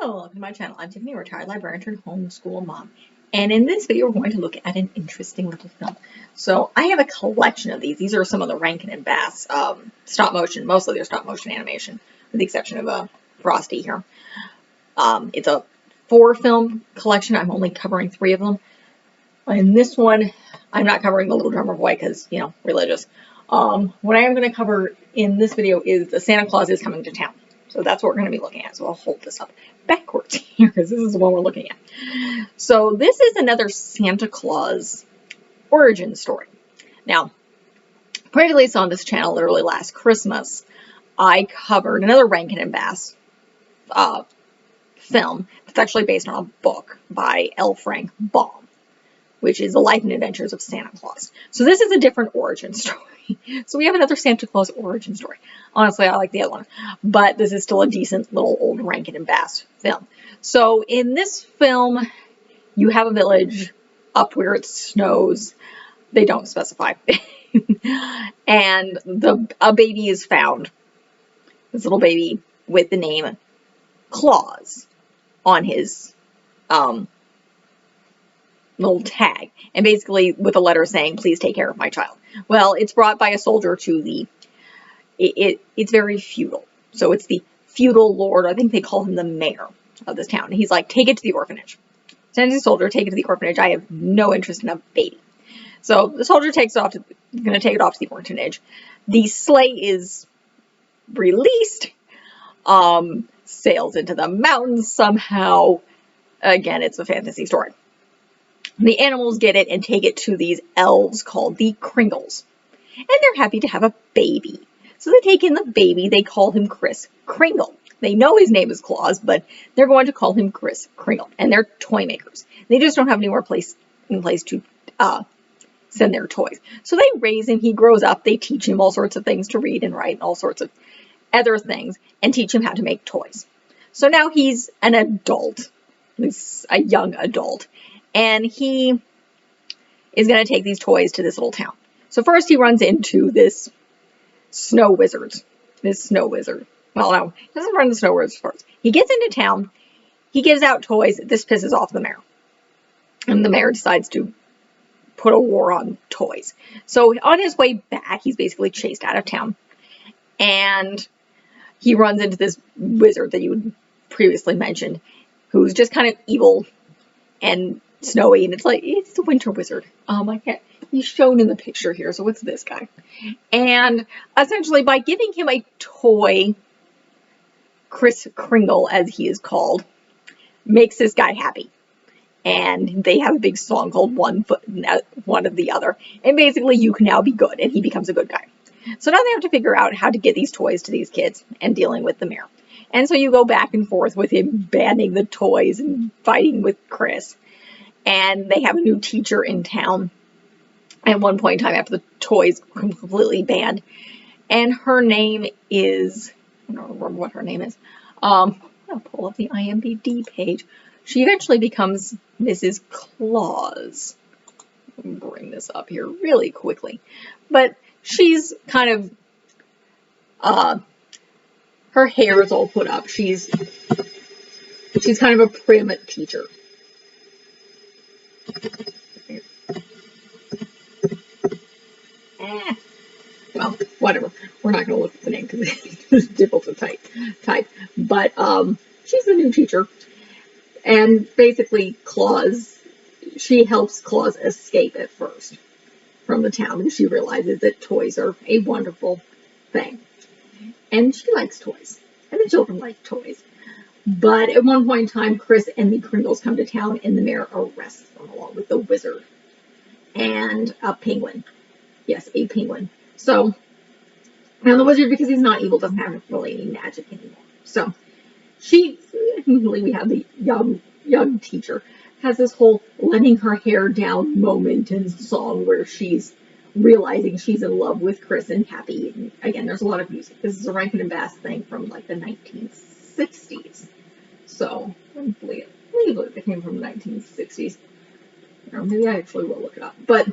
Hello, welcome to my channel. I'm Tiffany, retired librarian turned homeschool mom. And in this video, we're going to look at an interesting little film. So I have a collection of these. These are some of the Rankin and Bass stop motion. Mostly they're stop motion animation, with the exception of Frosty here. It's a 4-film collection. I'm only covering 3 of them. In this one, I'm not covering The Little Drummer Boy because, you know, religious. What I am going to cover in this video is the Santa Claus Is Coming to Town. So that's what we're going to be looking at. So I'll hold this up backwards here because this is the one we're looking at. So this is another Santa Claus origin story. Now, previously on this channel, literally last Christmas, I covered another Rankin and Bass film that's actually based on a book by L. Frank Baum, which is The Life and Adventures of Santa Claus. So this is a different origin story. So we have another Santa Claus origin story. Honestly, I like the other one, but this is still a decent little old Rankin and Bass film. So in this film, you have a village up where it snows. They don't specify. And a baby is found. This little baby with the name Claus on his little tag, and basically with a letter saying, "Please take care of my child." Well, it's brought by a soldier to the, it's very feudal. So it's the feudal lord, I think they call him the mayor of this town. And he's like, "Take it to the orphanage." Sends the soldier, "Take it to the orphanage. I have no interest in a baby." So the soldier takes it off to, going to take it off to the orphanage. The sleigh is released, sails into the mountains somehow. Again, it's a fantasy story. The animals get it and take it to these elves called the Kringles. And they're happy to have a baby. So they take in the baby. They call him Kris Kringle. They know his name is Claus, but they're going to call him Kris Kringle. And they're toy makers. They just don't have anywhere in place to send their toys. So they raise him. He grows up. They teach him all sorts of things to read and write and all sorts of other things and teach him how to make toys. So now he's an adult. He's a young adult. And he is going to take these toys to this little town. So first he runs into this snow wizard. Well, no, he doesn't run into snow wizards first. He gets into town. He gives out toys. This pisses off the mayor. And the mayor decides to put a war on toys. So on his way back, he's basically chased out of town. And he runs into this wizard that you previously mentioned, who's just kind of evil and snowy, and it's like, it's the winter wizard. I can't, he's shown in the picture here, so it's this guy. And essentially by giving him a toy, Kris Kringle, as he is called, makes this guy happy. And they have a big song called One Foot in One of the Other. And basically you can now be good, and he becomes a good guy. So now they have to figure out how to get these toys to these kids and dealing with the mayor. And so you go back and forth with him banning the toys and fighting with Kris. And they have a new teacher in town at one point in time after the toys completely banned. And her name is, I don't remember what her name is. I'll pull up the IMDb page. She eventually becomes Mrs. Claus. Let me bring this up here really quickly. But she's kind of, her hair is all put up. She's kind of a prim teacher. Well, whatever. We're not going to look at the name because it's difficult to type. But she's the new teacher. And basically Claus, she helps Claus escape at first from the town because she realizes that toys are a wonderful thing. And she likes toys. And the children like toys. But at one point in time, Kris and the Kringles come to town, and the mayor arrests them along with the wizard and a penguin. Yes, a penguin. So, now the wizard, because he's not evil, doesn't have really any magic anymore. So, usually we have the young teacher, has this whole letting her hair down moment and song where she's realizing she's in love with Kris and happy. And again, there's a lot of music. This is a Rankin and Bass thing from like the 1960s. So, I believe it came from the 1960s. Or maybe I actually will look it up. But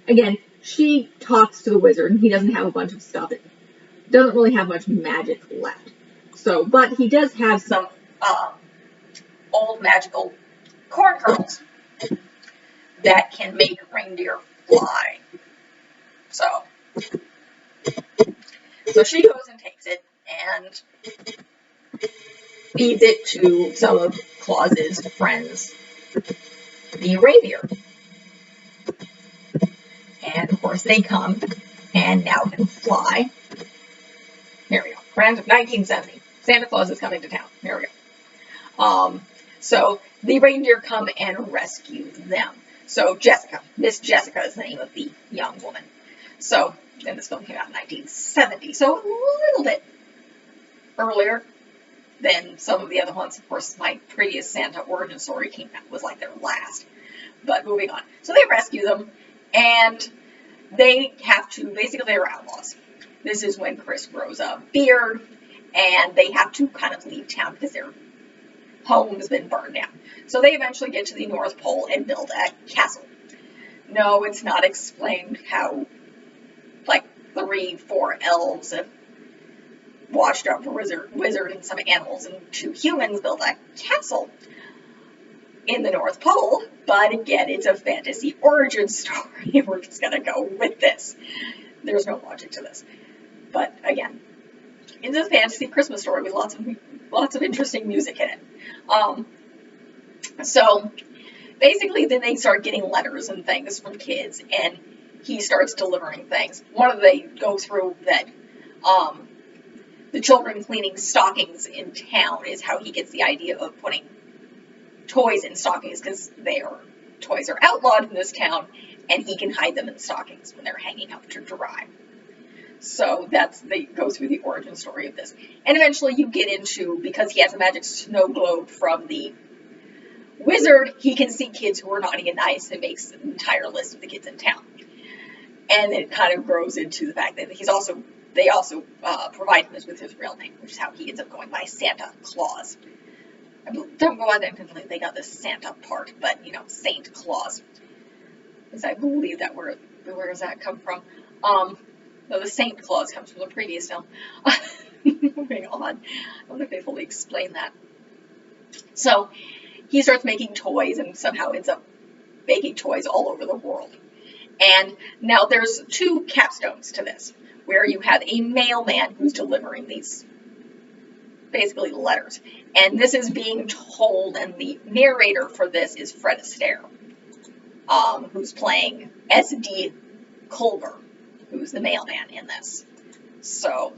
again, she talks to the wizard, and he doesn't have a bunch of stuff. It doesn't really have much magic left. So, but he does have some old magical corn kernels that can make reindeer fly. So, so she goes and takes it and feeds it to some of Claus's friends, the reindeer. And of course they come and now can fly. There we go. Around 1970. Santa Claus is coming to town. There we go. So the reindeer come and rescue them. So Jessica, Miss Jessica is the name of the young woman. So, and this film came out in 1970, so a little bit earlier than some of the other ones. Of course, my previous Santa origin story came out, was like their last. But moving on. So they rescue them, and they have to, basically they're outlaws. This is when Chris grows a beard, and they have to kind of leave town because their home has been burned down. So they eventually get to the North Pole and build a castle. No, it's not explained how, like, 3-4 elves have washed up a wizard and some animals and 2 humans built a castle in the North Pole, but again, it's a fantasy origin story. We're just gonna go with this. There's no logic to this. But again, it's a fantasy Christmas story with lots of interesting music in it. So basically then they start getting letters and things from kids, and he starts delivering things. One of they go through that the children cleaning stockings in town is how he gets the idea of putting toys in stockings, because toys are outlawed in this town, and he can hide them in stockings when they're hanging up to dry. So they go through the origin story of this. And eventually you get into, because he has a magic snow globe from the wizard, he can see kids who are naughty and nice and makes an entire list of the kids in town. And it kind of grows into the fact that they also provide him with his real name, which is how he ends up going by Santa Claus. Don't go on there because they got the Santa part, but Saint Claus. Because I believe that where does that come from? No, the Saint Claus comes from the previous film. Moving on. I don't know if they fully explain that. So he starts making toys and somehow ends up making toys all over the world. And now there's 2 capstones to this, where you have a mailman who's delivering these basically letters. And this is being told, and the narrator for this is Fred Astaire, who's playing S.D. Culver, who's the mailman in this. So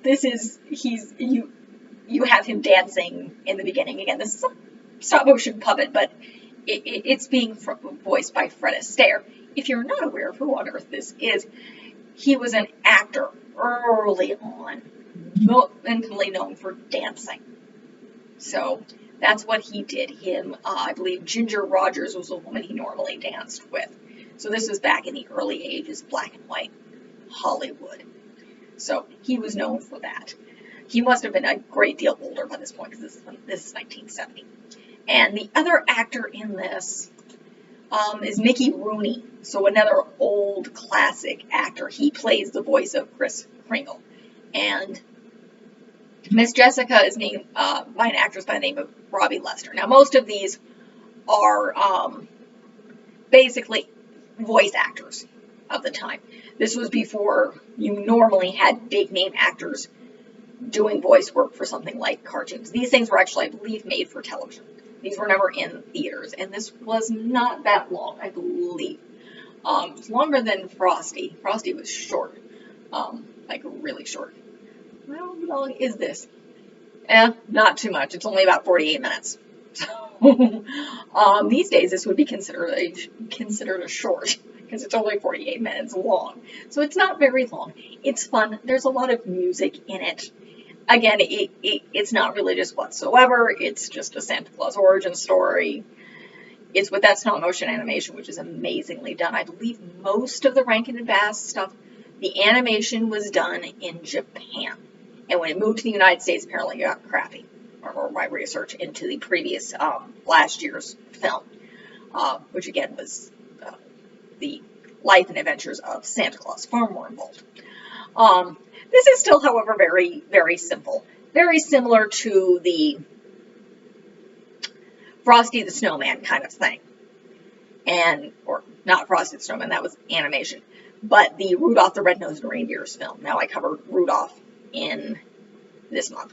this is, you have him dancing in the beginning. Again, this is a stop motion puppet, but it's being voiced by Fred Astaire. If you're not aware of who on earth this is, he was an actor early on, intimately known for dancing. So that's what he did. I believe Ginger Rogers was a woman he normally danced with. So this was back in the early ages, black and white Hollywood. So he was known for that. He must have been a great deal older by this point, because this is 1970. And the other actor in this is Mickey Rooney. So another old classic actor. He plays the voice of Kris Kringle. And Miss Jessica is named by an actress by the name of Robbie Lester. Now, most of these are basically voice actors of the time. This was before you normally had big name actors doing voice work for something like cartoons. These things were actually, I believe, made for television. These were never in theaters, and this was not that long, I believe. It's longer than Frosty. Frosty was short, like really short. How long is this? Not too much. It's only about 48 minutes. So, these days, this would be considered a short, because it's only 48 minutes long. So it's not very long. It's fun. There's a lot of music in it. Again, it's not religious whatsoever. It's just a Santa Claus origin story. It's with that stop motion animation, which is amazingly done. I believe most of the Rankin and Bass stuff, the animation was done in Japan. And when it moved to the United States, apparently it got crappy. Or my research into the previous, last year's film, which again was the life and adventures of Santa Claus, far more involved. This is still, however, very, very simple. Very similar to the Frosty the Snowman kind of thing. Or not Frosty the Snowman, that was animation. But the Rudolph the Red-Nosed Reindeer's film. Now I covered Rudolph in this month.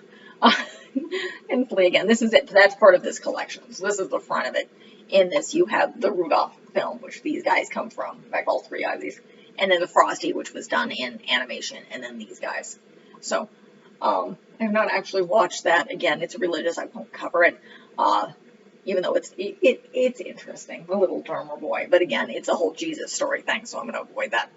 And again, this is it. That's part of this collection. So this is the front of it. In this, you have the Rudolph film, which these guys come from. In fact, all three of these. And then the Frosty, which was done in animation. And then these guys. So, I have not actually watched that. Again, it's religious. I won't cover it. Even though it's interesting. The Little Drummer Boy. But again, it's a whole Jesus story thing. So I'm going to avoid that.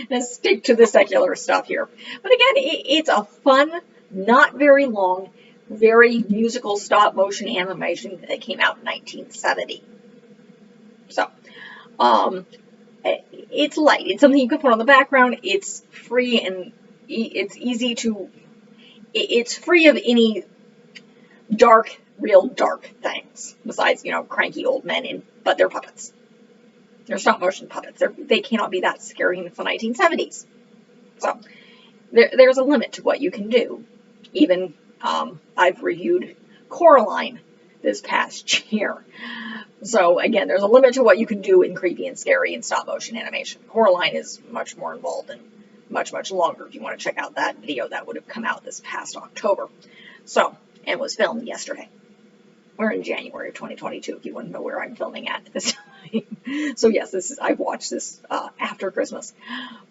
Let's stick to the secular stuff here. But again, it's a fun, not very long, very musical stop-motion animation that came out in 1970. So, it's light. It's something you can put on the background. It's free and it's easy to... It's free of any real dark things. Besides, cranky old men, but they're puppets. They're stop-motion puppets. They cannot be that scary, and it's the 1970s. So, there's a limit to what you can do. Even, I've reviewed Coraline this past year. So, again, there's a limit to what you can do in creepy and scary and stop-motion animation. Coraline is much more involved and much, much longer. If you want to check out that video, that would have come out this past October. So, and was filmed yesterday. We're in January of 2022, if you want to know where I'm filming at this time. So yes, I've watched this after Christmas.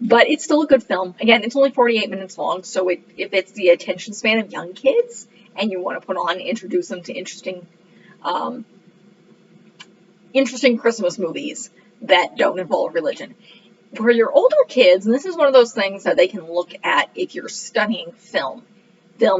But it's still a good film. Again, it's only 48 minutes long, so if it's the attention span of young kids, and you want to introduce them to interesting Christmas movies that don't involve religion. For your older kids, and this is one of those things that they can look at if you're studying film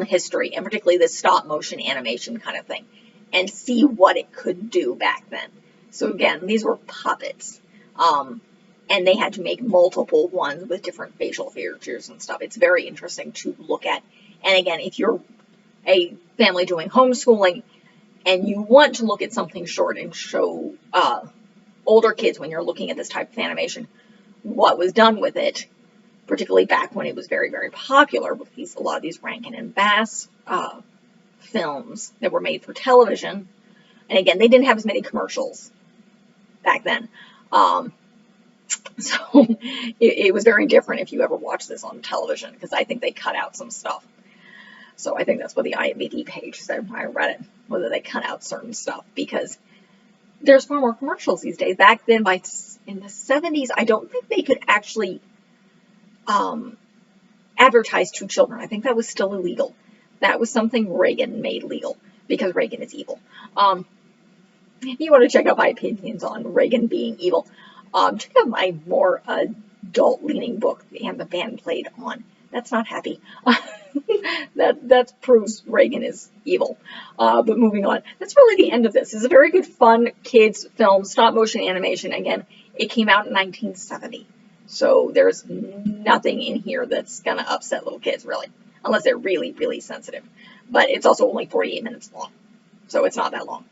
history, and particularly this stop-motion animation kind of thing, and see what it could do back then. So again, these were puppets, and they had to make multiple ones with different facial features and stuff. It's very interesting to look at. And again, if you're a family doing homeschooling, and you want to look at something short and show older kids when you're looking at this type of animation, what was done with it, particularly back when it was very, very popular with a lot of these Rankin and Bass films that were made for television. And again, they didn't have as many commercials back then. So it was very different if you ever watched this on television, because I think they cut out some stuff. So I think that's what the IMDb page said when I read it, whether they cut out certain stuff, because there's far more commercials these days. Back then, in the 70s, I don't think they could actually advertise to children. I think that was still illegal. That was something Reagan made legal, because Reagan is evil. If you want to check out my opinions on Reagan being evil, check out my more adult-leaning book, And the Band Played On. That's not happy. That proves Reagan is evil. But moving on, that's really the end of this. It's a very good, fun kids film, stop-motion animation. Again, it came out in 1970. So there's nothing in here that's going to upset little kids, really, unless they're really, really sensitive. But it's also only 48 minutes long, so it's not that long.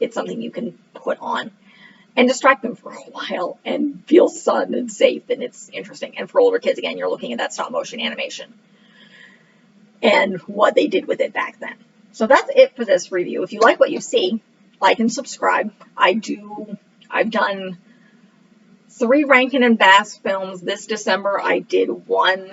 It's something you can put on and distract them for a while and feel fun and safe, and it's interesting. And for older kids, again, you're looking at that stop-motion animation and what they did with it back then. So that's it for this review. If you like what you see, like and subscribe. I've done 3 Rankin and Bass films this December. I did one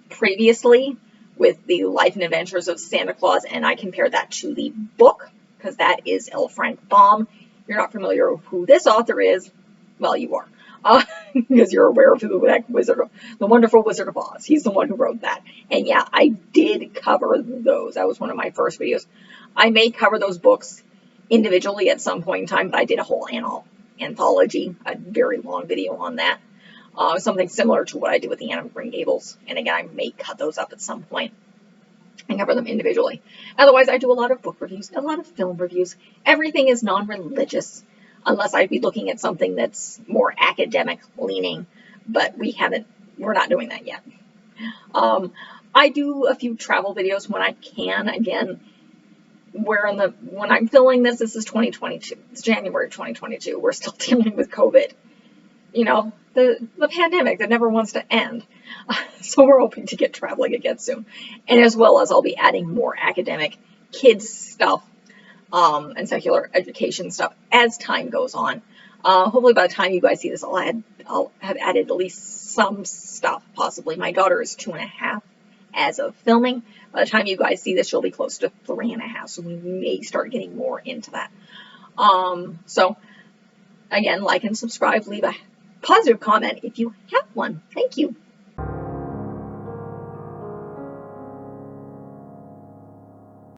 previously with the Life and Adventures of Santa Claus, and I compared that to the book, because that is L. Frank Baum. You're not familiar with who this author is, well, you are, because you're aware of the Wonderful Wizard of Oz. He's the one who wrote that. And yeah, I did cover those. That was one of my first videos. I may cover those books individually at some point in time, but I did a whole anthology, a very long video on that. Something similar to what I did with the Anne of Green Gables. And again, I may cut those up at some point and cover them individually. Otherwise, I do a lot of book reviews, a lot of film reviews. Everything is non-religious, unless I'd be looking at something that's more academic leaning, but we're not doing that yet. I do a few travel videos when I can. Again, when I'm filming this is 2022. It's January 2022. We're still dealing with COVID. The pandemic that never wants to end. So we're hoping to get traveling again soon. And as well as I'll be adding more academic kids stuff and secular education stuff as time goes on. Hopefully by the time you guys see this, I'll have added at least some stuff, possibly. My daughter is 2.5 as of filming. By the time you guys see this, she'll be close to 3.5, so we may start getting more into that. So again, like and subscribe, leave a positive comment if you have one. Thank you.